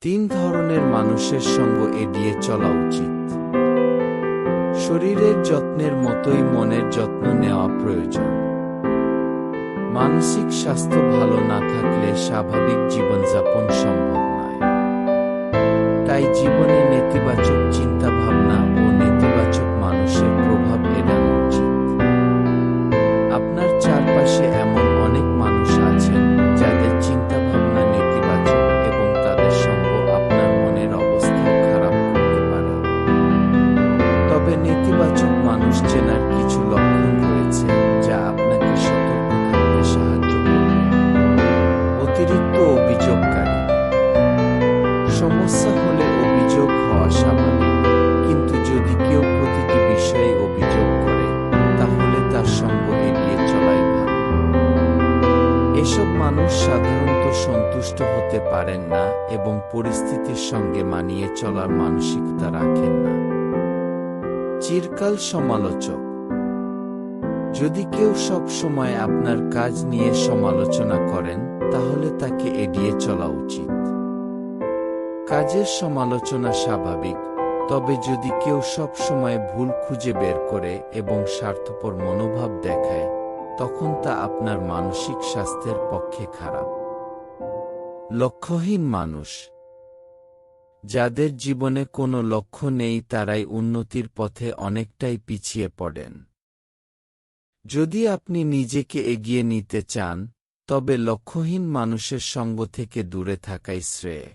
তিন ধরনের মানুষের সঙ্গ এড়িয়ে চলা উচিত। শরীরের যত্নের মতোই মনের যত্ন নেওয়া প্রয়োজন। মানসিক স্বাস্থ্য ভালো না থাকলে স্বাভাবিক জীবনযাপন সম্ভব নয়। তাই জীবনে নেতিবাচক চিন্তাভাবনা ও নেতিবাচক মানুষের প্রভাব এড়ানো উচিত। আপনার চারপাশে এমন অনেক মানুষ আছেন যাদের চিন্তাভাবনা নেতিবাচক এবং তাদের সঙ্গ আপনার মনের অবস্থাও খারাপ করতে পারে। তবে নেতিবাচক মানুষ চেনার কিছু লক্ষণ রয়েছে যা আপনাকে সতর্ক থাকতে সাহায্য করবে। অতিরিক্ত অভিযোগকারী। সমস্যা হলে অভিযোগ হওয়া স্বাভাবিক, কিন্তু যদি কেউ প্রতিটি বিষয়ে অভিযোগ করে তাহলে তার সঙ্গ এড়িয়ে চলাই ভালো। এসব মানুষ সাধারণত সন্তুষ্ট হতে পারেন না এবং পরিস্থিতির সঙ্গে মানিয়ে চলার মানসিকতা রাখেন না। চিরকাল সমালোচক। যদি কেউ সব সময় আপনার কাজ নিয়ে সমালোচনা করেন তাহলে তাকে এড়িয়ে চলা উচিত। কাজের সমালোচনা স্বাভাবিক, তবে যদি কেউ সব সময় ভুল খুঁজে বের করে এবং স্বার্থপর মনোভাব দেখায় তখন তা আপনার মানসিক স্বাস্থ্যের পক্ষে খারাপ। লক্ষ্যহীন মানুষ। যাদের জীবনে কোনো লক্ষ্য নেই তারাই উন্নতির পথে অনেকটাই পিছিয়ে পড়েন। যদি আপনি নিজেকে এগিয়ে নিতে চান তবে লক্ষ্যহীন মানুষের সঙ্গ থেকে দূরে থাকাই শ্রেয়।